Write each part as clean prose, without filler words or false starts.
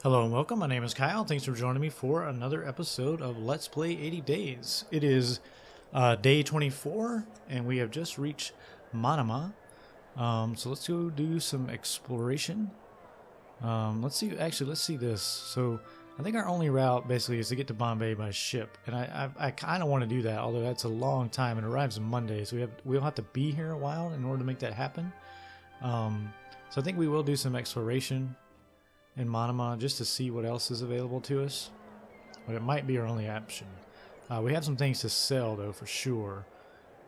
Hello and welcome, my name is Kyle. Thanks for joining me for another episode of Let's Play 80 Days. It is day 24 and we have just reached Manama. So let's go do some exploration. Let's see this. So I think our only route basically is to get to Bombay by ship. And I kind of want to do that, although that's a long time and it arrives on Monday. So we'll have to be here a while in order to make that happen. So I think we will do some exploration in Manama just to see what else is available to us, but it might be our only option. We have some things to sell though for sure.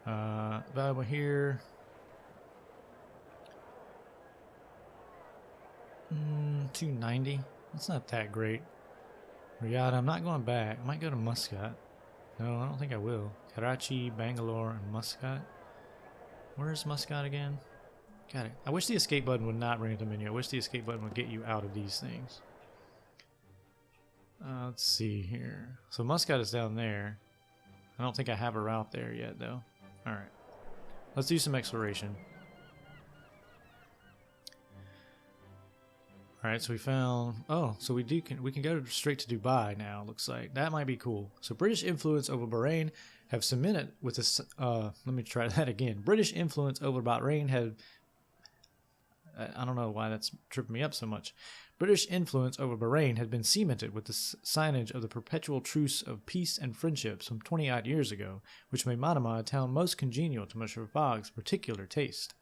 Valuable here. 290. That's not that great. Riyadh, I'm not going back. I might go to Muscat. No, I don't think I will. Karachi, Bangalore, and Muscat. Where's Muscat again? Got it. I wish the escape button would not bring up the menu. I wish the escape button would get you out of these things. Let's see here. So Muscat is down there. I don't think I have a route there yet, though. Alright. Let's do some exploration. Alright, so we found... Oh, so we can go straight to Dubai now, looks like. That might be cool. So British influence over Bahrain have cemented with this... let me try that again. British influence over Bahrain have... I don't know why that's tripping me up so much. British influence over Bahrain had been cemented with the signage of the perpetual truce of peace and friendship some 20-odd years ago, which made Manama a town most congenial to Mr. Fogg's particular taste.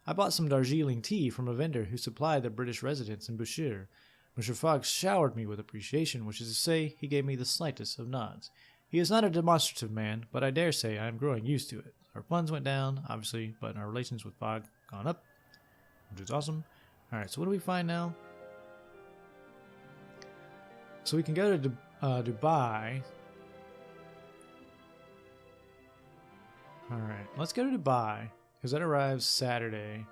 I bought some Darjeeling tea from a vendor who supplied the British residents in Bushire. Mr. Fogg showered me with appreciation, which is to say, he gave me the slightest of nods. He is not a demonstrative man, but I dare say I am growing used to it. Our funds went down, obviously, but our relations with Fogg gone up, which is awesome. Alright, so what do we find now? So we can go to Dubai. Alright, let's go to Dubai, because that arrives Saturday.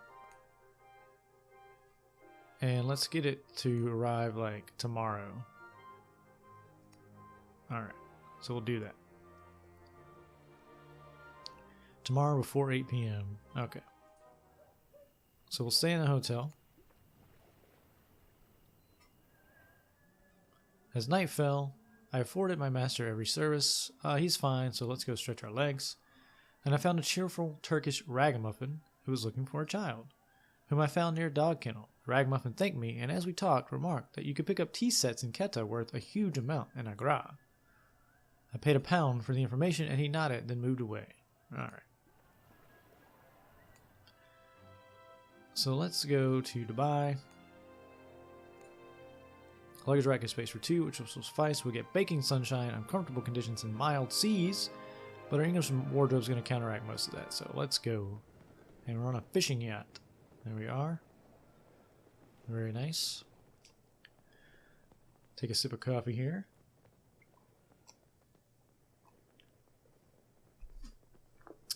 And let's get it to arrive like tomorrow. Alright, so we'll do that. Tomorrow before 8 p.m. Okay. So we'll stay in the hotel. As night fell, I afforded my master every service. He's fine, so let's go stretch our legs. And I found a cheerful Turkish ragamuffin who was looking for a child, whom I found near a dog kennel. The ragamuffin thanked me, and as we talked, remarked that you could pick up tea sets in Quetta worth a huge amount in Agra. I paid £1 for the information, and he nodded, then moved away. Alright. So let's go to Dubai. Luggage rack is space for 2, which will suffice. We'll get baking sunshine, uncomfortable conditions, and mild seas. But our English wardrobe is going to counteract most of that. So let's go. And we're on a fishing yacht. There we are. Very nice. Take a sip of coffee here.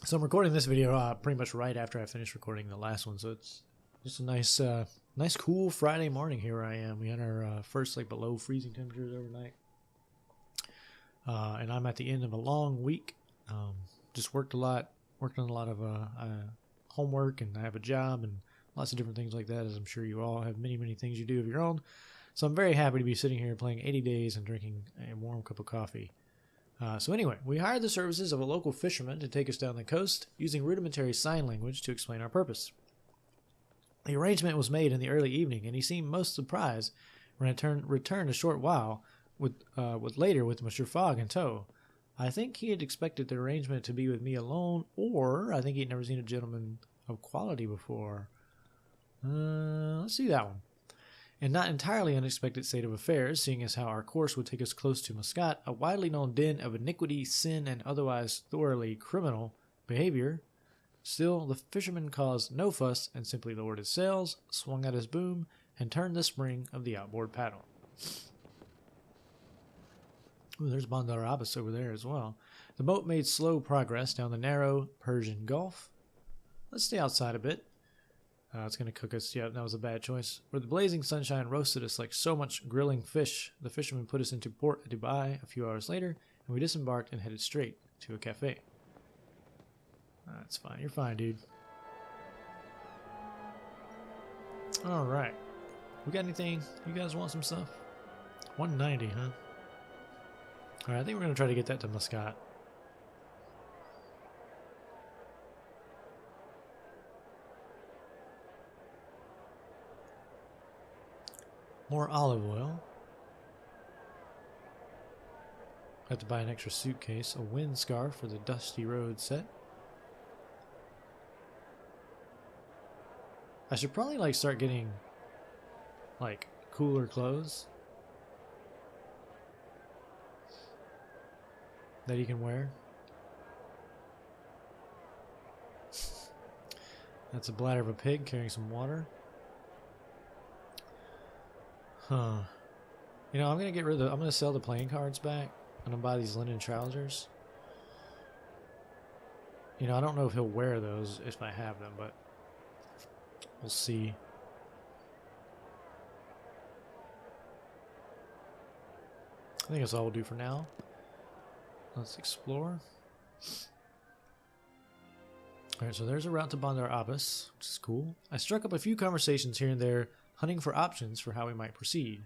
So I'm recording this video pretty much right after I finished recording the last one. So it's just a nice, nice cool Friday morning here where I am. We had our first like below freezing temperatures overnight. And I'm at the end of a long week. Just worked a lot, worked on a lot of homework, and I have a job and lots of different things like that, as I'm sure you all have many, many things you do of your own. So I'm very happy to be sitting here playing 80 Days and drinking a warm cup of coffee. So anyway, we hired the services of a local fisherman to take us down the coast, using rudimentary sign language to explain our purpose. The arrangement was made in the early evening, and he seemed most surprised when I returned a short while with Mr. Fogg in tow. I think he had expected the arrangement to be with me alone, or I think he'd never seen a gentleman of quality before. Let's see that one. And not entirely unexpected state of affairs, seeing as how our course would take us close to Muscat, a widely known den of iniquity, sin, and otherwise thoroughly criminal behavior. Still, the fisherman caused no fuss and simply lowered his sails, swung out his boom, and turned the spring of the outboard paddle. Ooh, there's Bandar Abbas over there as well. The boat made slow progress down the narrow Persian Gulf. Let's stay outside a bit. It's going to cook us. Yeah, that was a bad choice. Where the blazing sunshine roasted us like so much grilling fish, the fisherman put us into port at Dubai a few hours later, and we disembarked and headed straight to a cafe. That's fine. You're fine, dude. Alright. We got anything? You guys want some stuff? 190, huh? Alright, I think we're going to try to get that to Muscat. More olive oil. Have to buy an extra suitcase, a wind scarf for the dusty road set. I should probably like start getting like cooler clothes that he can wear. That's a bladder of a pig carrying some water. Huh. You know, I'm gonna get rid of I'm gonna sell the playing cards back and I'll buy these linen trousers. You know, I don't know if he'll wear those if I have them, but we'll see. I think that's all we'll do for now. Let's explore. Alright, so there's a route to Bandar Abbas, which is cool. I struck up a few conversations here and there, hunting for options for how we might proceed.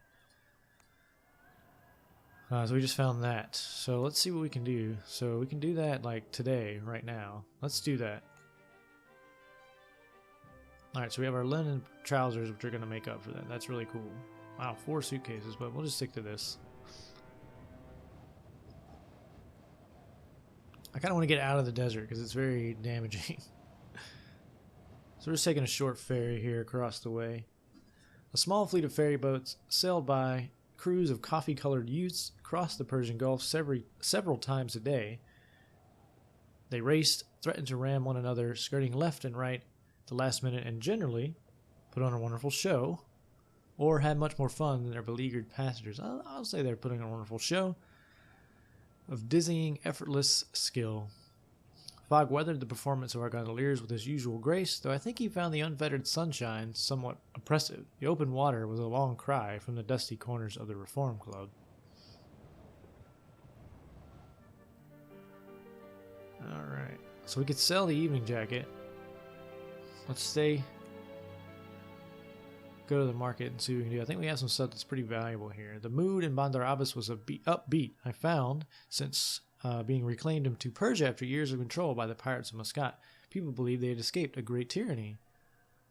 So we just found that. So let's see what we can do. So we can do that like today, right now. Let's do that. Alright, so we have our linen trousers, which are going to make up for that. That's really cool. Wow, 4 suitcases, but we'll just stick to this. I kind of want to get out of the desert because it's very damaging. So we're just taking a short ferry here across the way. A small fleet of ferry boats sailed by crews of coffee-colored youths crossed the Persian Gulf several times a day. They raced, threatened to ram one another, skirting left and right at the last minute, and generally put on a wonderful show, or had much more fun than their beleaguered passengers. I'll say they're putting on a wonderful show of dizzying, effortless skill. Fogg weathered the performance of our gondoliers with his usual grace, though I think he found the unfettered sunshine somewhat oppressive. The open water was a long cry from the dusty corners of the Reform Club. Alright, so we could sell the evening jacket. Let's go to the market and see what we can do. I think we have some stuff that's pretty valuable here. The mood in Bandar Abbas was upbeat, I found, since being reclaimed into Persia after years of control by the pirates of Muscat. People believed they had escaped a great tyranny.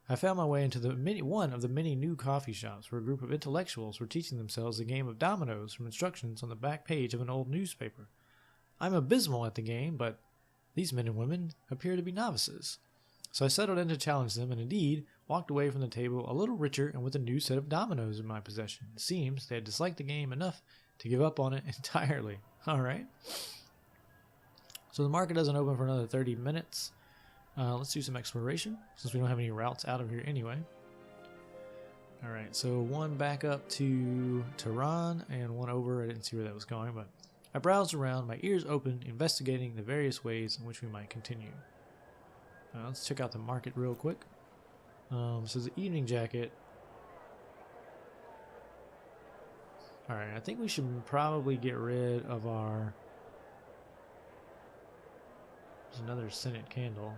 I found my way into one of the many new coffee shops where a group of intellectuals were teaching themselves the game of dominoes from instructions on the back page of an old newspaper. I'm abysmal at the game, but these men and women appear to be novices. So I settled in to challenge them, and indeed walked away from the table a little richer and with a new set of dominoes in my possession. It seems they had disliked the game enough to give up on it entirely. Alright. So the market doesn't open for another 30 minutes. Let's do some exploration, since we don't have any routes out of here anyway. Alright, so one back up to Tehran, and one over. I didn't see where that was going, but I browsed around, my ears open, investigating the various ways in which we might continue. Let's check out the market real quick. So the evening jacket. Alright, I think we should probably get rid of our... There's another scented candle.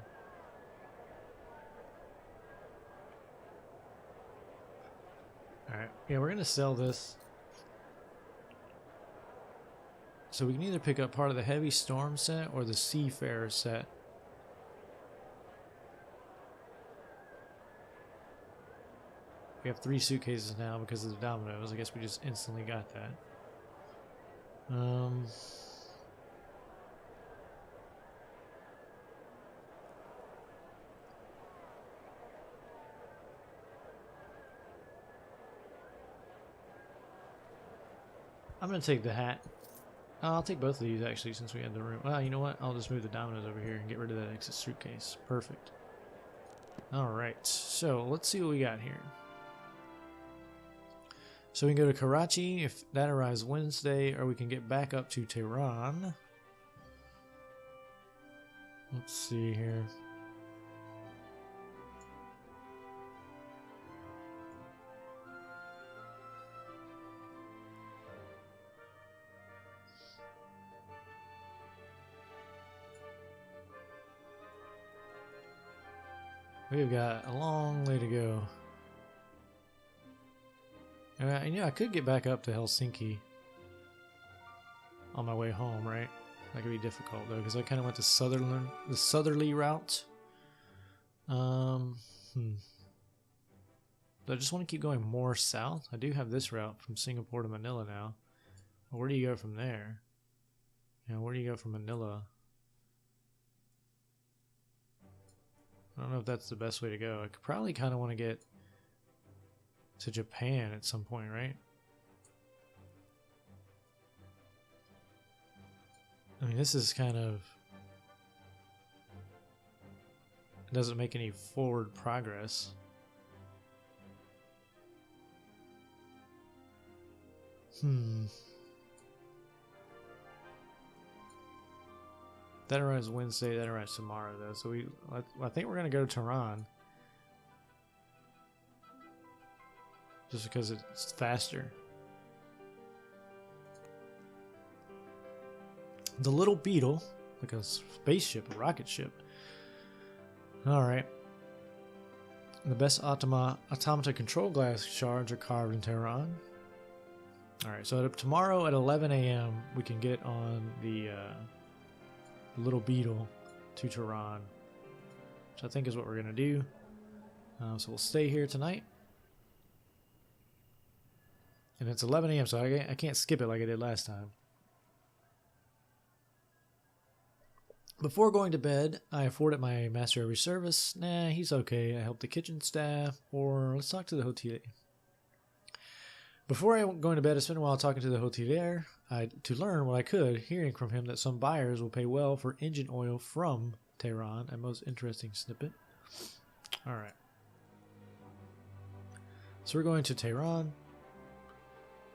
Alright, yeah, we're going to sell this. So we can either pick up part of the Heavy Storm set or the Seafarer set. We have 3 suitcases now because of the dominoes. I guess we just instantly got that. I'm going to take the hat. I'll take both of these actually since we had the room. Well, you know what? I'll just move the dominoes over here and get rid of that extra suitcase. Perfect. Alright, so let's see what we got here. So we can go to Karachi if that arrives Wednesday, or we can get back up to Tehran. Let's see here. We've got a long way to go. And yeah, I could get back up to Helsinki on my way home, right? That could be difficult though, because I kind of went the southerly route. Do I just want to keep going more south? I do have this route from Singapore to Manila now. Where do you go from there? Where do you go from Manila? I don't know if that's the best way to go. I could probably kind of want to get to Japan at some point, right? I mean, this is kind of... It doesn't make any forward progress. That arrives Wednesday, that arrives tomorrow though. So I think we're gonna go to Tehran. Just because it's faster. The little beetle, like a spaceship, a rocket ship. Alright. The best automata control glass shards are carved in Tehran. Alright, so tomorrow at 11 a.m. we can get on the little beetle to Tehran, which I think is what we're going to do. So we'll stay here tonight. And it's 11 a.m. so I can't skip it like I did last time. Before going to bed, I afforded my master every service. Nah, he's okay. I helped the kitchen staff. Or let's talk to the hotelier. Before I go to bed, I spent a while talking to the hotelier to learn what I could, hearing from him that some buyers will pay well for engine oil from Tehran. A most interesting snippet. Alright. So we're going to Tehran.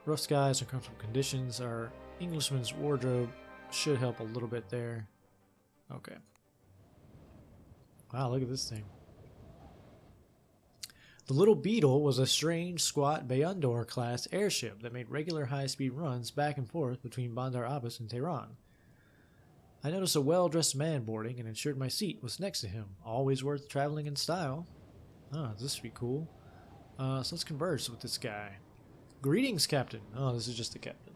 Rough skies, uncomfortable conditions. Our Englishman's wardrobe should help a little bit there. Okay. Wow, look at this thing. The Little Beetle was a strange, squat Bayandor class airship that made regular high-speed runs back and forth between Bandar Abbas and Tehran. I noticed a well-dressed man boarding and ensured my seat was next to him. Always worth traveling in style. Oh, this would be cool. So let's converse with this guy. Greetings, Captain. Oh, this is just the captain.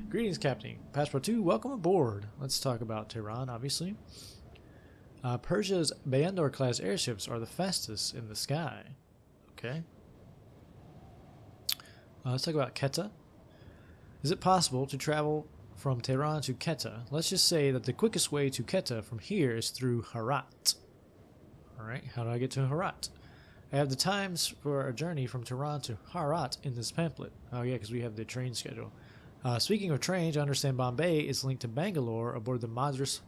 Greetings, Captain. Passport 2, welcome aboard. Let's talk about Tehran, obviously. Persia's Bayandor class airships are the fastest in the sky. Okay. Let's talk about Quetta. Is it possible to travel from Tehran to Quetta? Let's just say that the quickest way to Quetta from here is through Herat. Alright, how do I get to Herat? I have the times for a journey from Tehran to Herat in this pamphlet. Oh yeah, because we have the train schedule. Speaking of trains, I understand Bombay is linked to Bangalore aboard the Madras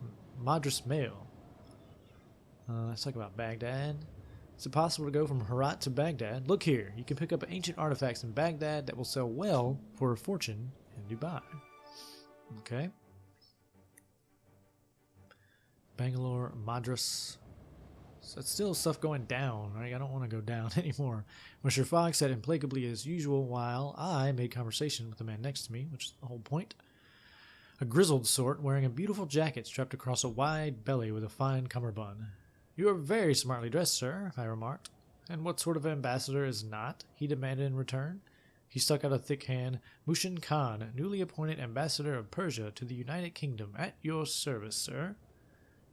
Mail. Let's talk about Baghdad. Is it possible to go from Herat to Baghdad? Look here, you can pick up ancient artifacts in Baghdad that will sell well for a fortune in Dubai. Okay. Bangalore, Madras. So it's still stuff going down, right? I don't want to go down anymore. Mr. Fogg said implacably as usual while I made conversation with the man next to me, which is the whole point. A grizzled sort wearing a beautiful jacket strapped across a wide belly with a fine cummerbund. You are very smartly dressed, sir, I remarked. And what sort of ambassador is not? He demanded in return. He stuck out a thick hand. Mushin Khan, newly appointed ambassador of Persia to the United Kingdom, at your service, sir.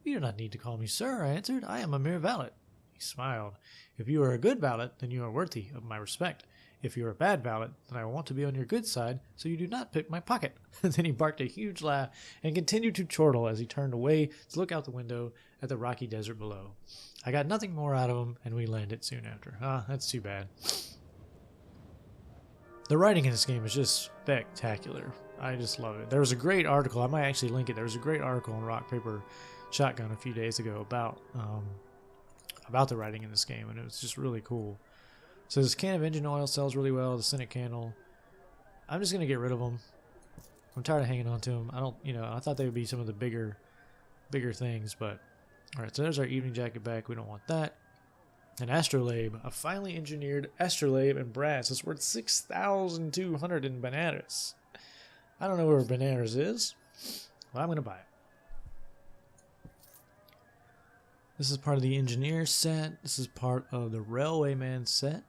You do not need to call me sir, I answered. I am a mere valet. He smiled. If you are a good valet, then you are worthy of my respect. If you are a bad valet, then I want to be on your good side, so you do not pick my pocket. Then he barked a huge laugh and continued to chortle as he turned away to look out the window at the rocky desert below. I got nothing more out of him, and we landed soon after. Ah, that's too bad. The writing in this game is just spectacular. I just love it. There was a great article. I might actually link it. There was a great article on Rock Paper Shotgun a few days ago about the writing in this game, and it was just really cool. So this can of engine oil sells really well. The Senate candle. I'm just gonna get rid of them. I'm tired of hanging on to them. I thought they would be some of the bigger things, but all right. So there's our evening jacket back. We don't want that. An astrolabe, a finely engineered astrolabe in brass. It's worth 6,200 in bananas. I don't know where bananas is, but I'm gonna buy it. This is part of the engineer set. This is part of the railwayman set.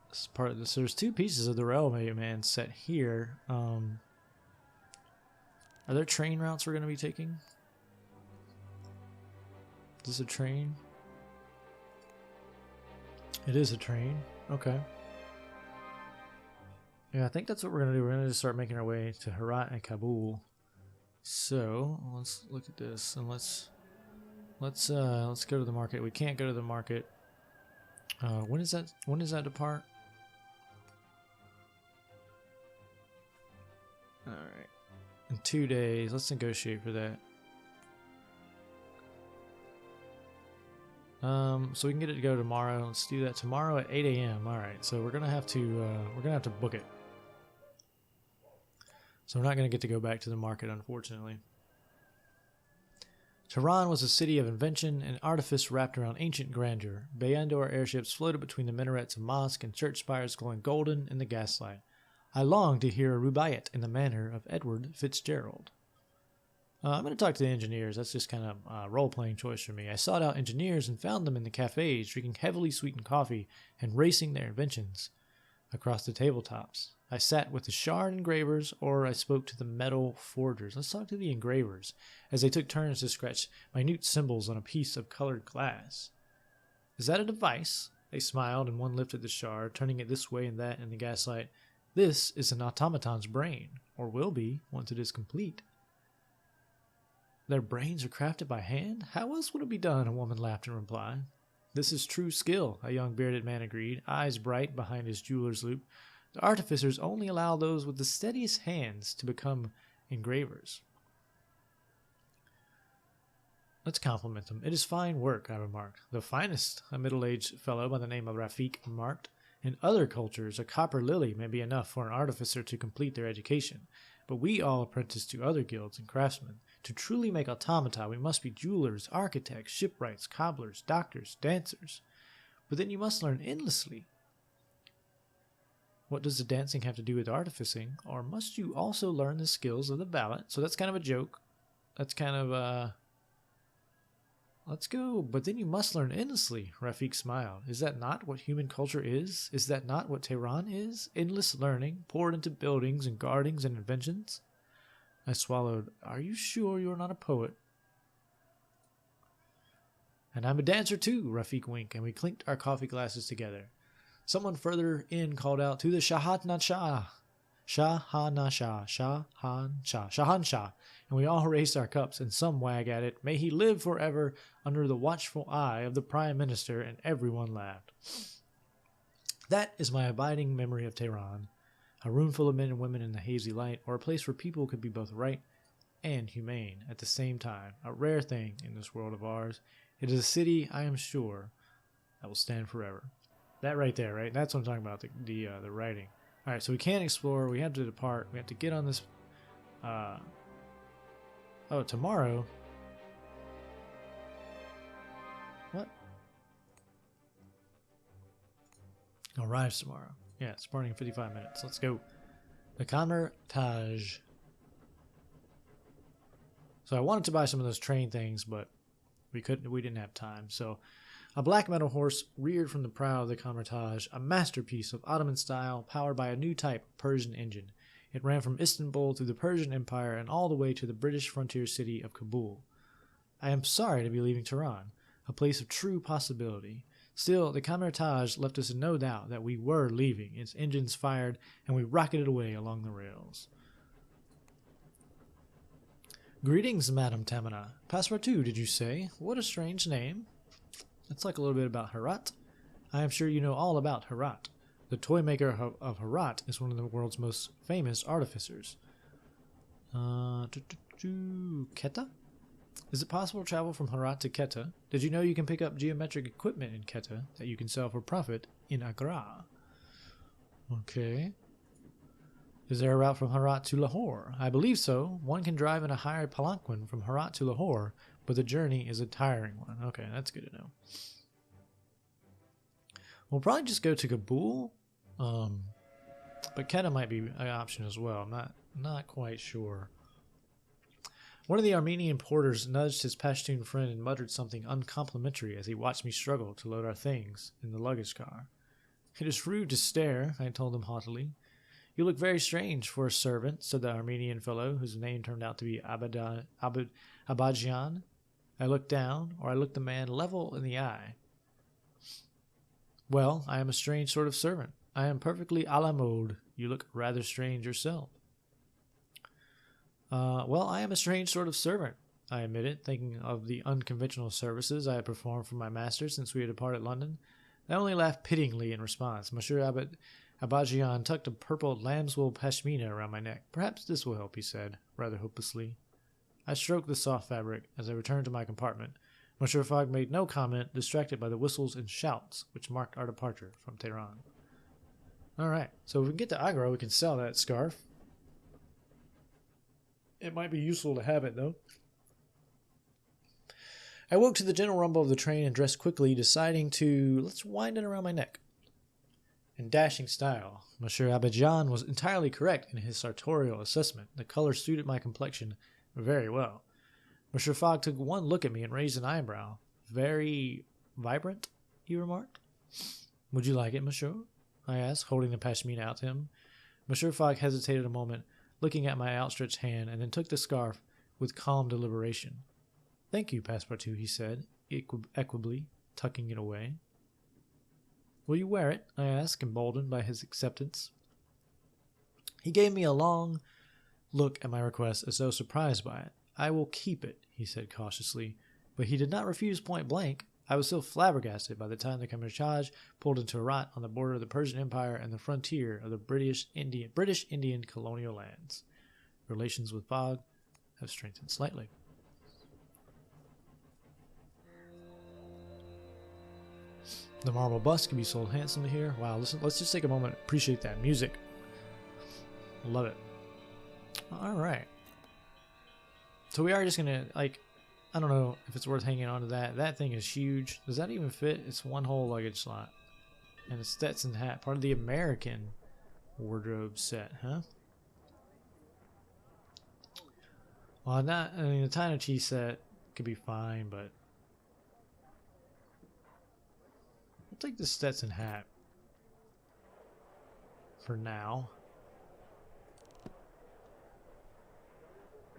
This is part of this. So there's 2 pieces of the railway man set here. Are there train routes we're going to be taking? Is this a train? It is a train. Okay. Yeah, I think that's what we're going to do. We're going to just start making our way to Herat and Kabul. So let's look at this and let's go to the market. We can't go to the market. When is that? When does that depart? All right, in 2 days. Let's negotiate for that. So we can get it to go tomorrow. Let's do that tomorrow at 8 a.m. All right, so we're gonna have to book it. So we're not gonna get to go back to the market, unfortunately. Tehran was a city of invention and artifice wrapped around ancient grandeur. Bayandor airships floated between the minarets of mosque and church spires glowing golden in the gaslight. I longed to hear a rubaiyat in the manner of Edward Fitzgerald. I'm going to talk to the engineers. That's just kind of a role-playing choice for me. I sought out engineers and found them in the cafes, drinking heavily sweetened coffee and racing their inventions across the tabletops. I sat with the shard engravers, or I spoke to the metal forgers. Let's talk to the engravers, as they took turns to scratch minute symbols on a piece of colored glass. Is that a device? They smiled, and one lifted the shard, turning it this way and that in the gaslight. This is an automaton's brain, or will be, once it is complete. Their brains are crafted by hand? How else would it be done? A woman laughed in reply. This is true skill, a young bearded man agreed, eyes bright behind his jeweler's loop. The artificers only allow those with the steadiest hands to become engravers. Let's compliment them. It is fine work, I remarked. The finest, a middle-aged fellow by the name of Rafik remarked. In other cultures, a copper lily may be enough for an artificer to complete their education, but we all apprentice to other guilds and craftsmen. To truly make automata, we must be jewelers, architects, shipwrights, cobblers, doctors, dancers. But then you must learn endlessly. What does the dancing have to do with artificing? Or must you also learn the skills of the valet? So that's kind of a joke. That's kind of, let's go. But then you must learn endlessly, Rafik smiled. Is that not what human culture is? Is that not what Tehran is? Endless learning, poured into buildings and gardens and inventions? I swallowed. Are you sure you are not a poet? And I'm a dancer too, Rafik winked, and we clinked our coffee glasses together. Someone further in called out, to the Shahanshah, Shahanshah, and we all raised our cups, and some wag at it. May he live forever under the watchful eye of the Prime Minister, and everyone laughed. That is my abiding memory of Tehran. A room full of men and women in the hazy light, or a place where people could be both right and humane at the same time, a rare thing in this world of ours. It is a city, I am sure, that will stand forever. That right there, right? That's what I'm talking about, the writing. All right, so we can't explore. We have to depart. We have to get on this. Oh, tomorrow. What? Arrives tomorrow. Yeah, it's departing in 55 minutes. Let's go. The Khmer Taj. So I wanted to buy some of those train things, but we couldn't. We didn't have time. So a black metal horse reared from the prow of the Khmer Taj, a masterpiece of Ottoman style, powered by a new type of Persian engine. It ran from Istanbul through the Persian Empire and all the way to the British frontier city of Kabul. I am sorry to be leaving Tehran, a place of true possibility. Still, the Khmer Taj left us in no doubt that we were leaving. Its engines fired, and we rocketed away along the rails. Greetings, Madame Tamina. Passepartout, did you say? What a strange name. Let's talk a little bit about Herat. I am sure you know all about Herat. The Toymaker of Herat is one of the world's most famous artificers. Quetta? Is it possible to travel from Herat to Quetta? Did you know you can pick up geometric equipment in Quetta that you can sell for profit in Agra? Okay. Is there a route from Herat to Lahore? I believe so. One can drive in a hired palanquin from Herat to Lahore, but the journey is a tiring one. Okay, that's good to know. We'll probably just go to Kabul, but Quetta might be an option as well. I'm not quite sure. One of the Armenian porters nudged his Pashtun friend and muttered something uncomplimentary as he watched me struggle to load our things in the luggage car. It is rude to stare, I told him haughtily. You look very strange for a servant, said the Armenian fellow, whose name turned out to be Abadjian. I looked down, or I looked the man level in the eye. Well, I am a strange sort of servant. I am perfectly à la mode. You look rather strange yourself. Well, I am a strange sort of servant, I admitted, thinking of the unconventional services I had performed for my master since we had departed London. I only laughed pityingly in response. Monsieur Abadjian tucked a purple lambswool pashmina around my neck. Perhaps this will help, he said, rather hopelessly. I stroked the soft fabric as I returned to my compartment. Monsieur Fogg made no comment, distracted by the whistles and shouts which marked our departure from Tehran. Alright, so if we can get to Agra, we can sell that scarf. It might be useful to have it, though. I woke to the gentle rumble of the train and dressed quickly, deciding to, let's wind it around my neck. In dashing style, Monsieur Abadjian was entirely correct in his sartorial assessment. The color suited my complexion very well. Monsieur Fogg took one look at me and raised an eyebrow. Very vibrant, he remarked. Would you like it, monsieur? I asked, holding the pashmina out to him. Monsieur Fogg hesitated a moment, looking at my outstretched hand, and then took the scarf with calm deliberation. Thank you, Passepartout, he said, equably, tucking it away. Will you wear it? I asked, emboldened by his acceptance. He gave me a long look at my request as though surprised by it. I will keep it, he said cautiously, but he did not refuse point blank. I was still flabbergasted by the time the camouflage pulled into Herat on the border of the Persian Empire and the frontier of the British Indian colonial lands. Relations with Fogg have strengthened slightly. The marble bust can be sold handsomely here. Wow, listen, let's just take a moment to appreciate that music. Love it. Alright. So we are just gonna, like, I don't know if it's worth hanging on to that. That thing is huge. Does that even fit? It's one whole luggage slot. And a Stetson hat. Part of the American wardrobe set, huh? Well, not, I mean, the China Chi set could be fine, but I'll take the Stetson hat for now.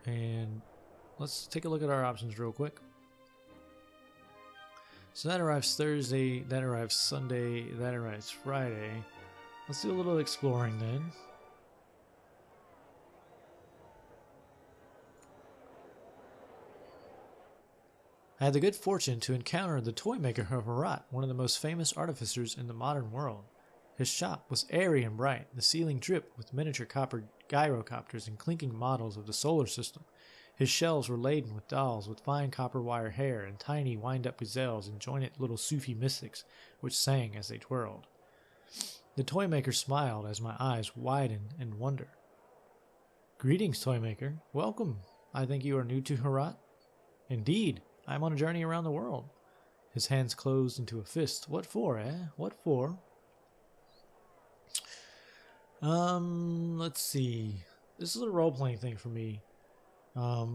And let's take a look at our options real quick. So that arrives Thursday, that arrives Sunday, that arrives Friday. Let's do a little exploring then. I had the good fortune to encounter the Toymaker of Herat, one of the most famous artificers in the modern world. His shop was airy and bright, the ceiling dripped with miniature copper gyrocopters and clinking models of the solar system. His shelves were laden with dolls with fine copper wire hair and tiny wind-up gazelles and jointed little Sufi mystics, which sang as they twirled. The Toymaker smiled as my eyes widened in wonder. Greetings, Toymaker. Welcome. I think you are new to Herat? Indeed. I am on a journey around the world. His hands closed into a fist. What for, eh? What for? Let's see. This is a role-playing thing for me. I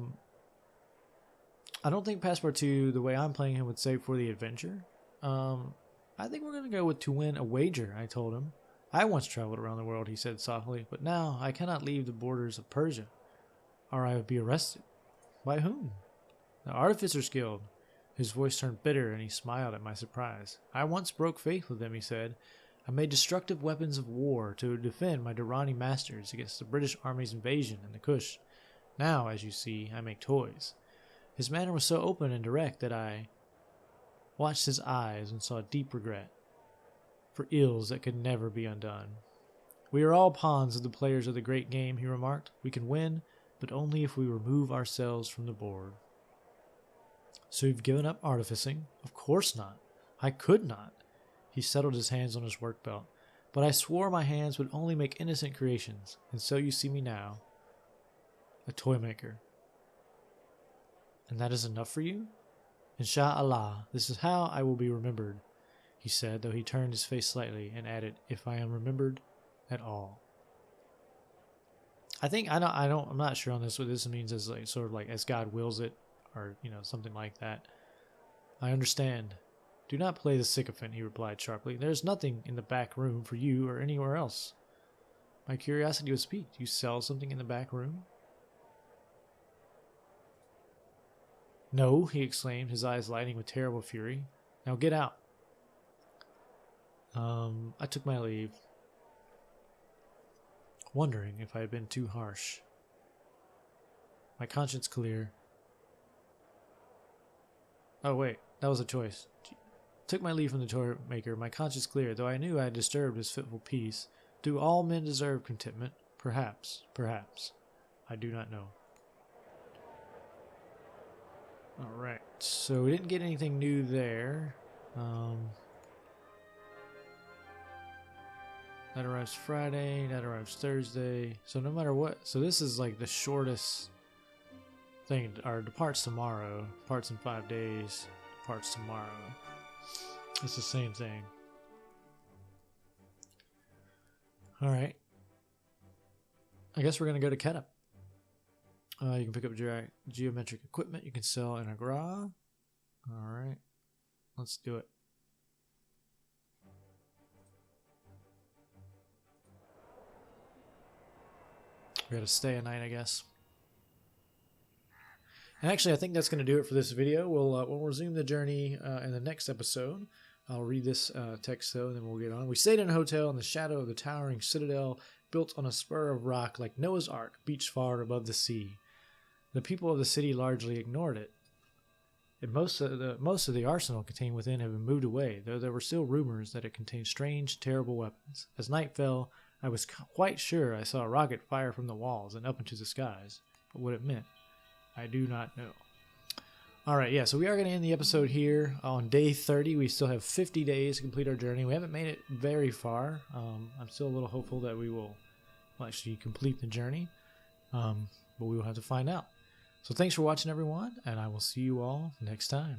don't think Passepartout, the way I'm playing him, would say for the adventure. I think we're going to go with to win a wager, I told him. I once traveled around the world, he said softly, but now I cannot leave the borders of Persia, or I would be arrested. By whom? The Artificers Guild. His voice turned bitter, and he smiled at my surprise. I once broke faith with them, he said. I made destructive weapons of war to defend my Durrani masters against the British Army's invasion in the Kush. Now, as you see, I make toys. His manner was so open and direct that I watched his eyes and saw deep regret for ills that could never be undone. We are all pawns of the players of the great game, he remarked. We can win, but only if we remove ourselves from the board. So you've given up artificing? Of course not. I could not. He settled his hands on his work belt. But I swore my hands would only make innocent creations, and so you see me now. A toy maker. And that is enough for you? Insha'Allah, this is how I will be remembered, he said, though he turned his face slightly and added, if I am remembered at all. I think, I'm not sure on this, what this means as like, sort of like as God wills it, or, you know, something like that. I understand. Do not play the sycophant, he replied sharply. There is nothing in the back room for you or anywhere else. My curiosity was piqued. You sell something in the back room? No, he exclaimed, his eyes lighting with terrible fury. Now get out. I took my leave, wondering if I had been too harsh. My conscience clear. Oh wait, that was a choice. Took my leave from the Toymaker, my conscience clear, though I knew I had disturbed his fitful peace. Do all men deserve contentment? Perhaps, perhaps. I do not know. Alright, so we didn't get anything new there. That arrives Friday, that arrives Thursday. So no matter what, so this is like the shortest thing. Our departs tomorrow, departs in 5 days, departs tomorrow. It's the same thing. Alright. I guess we're going to go to Ketup. You can pick up geometric equipment you can sell in Agra. Alright. Let's do it. We gotta stay a night, I guess. And actually, I think that's going to do it for this video. We'll resume the journey in the next episode. I'll read this text though, and then we'll get on. We stayed in a hotel in the shadow of the towering citadel, built on a spur of rock like Noah's Ark, beached far above the sea. The people of the city largely ignored it. And most of the arsenal contained within had been moved away, though there were still rumors that it contained strange, terrible weapons. As night fell, I was quite sure I saw a rocket fire from the walls and up into the skies. But what it meant, I do not know. Alright, yeah, so we are going to end the episode here. On day 30, we still have 50 days to complete our journey. We haven't made it very far. I'm still a little hopeful that we will actually complete the journey. But we will have to find out. So thanks for watching, everyone, and I will see you all next time.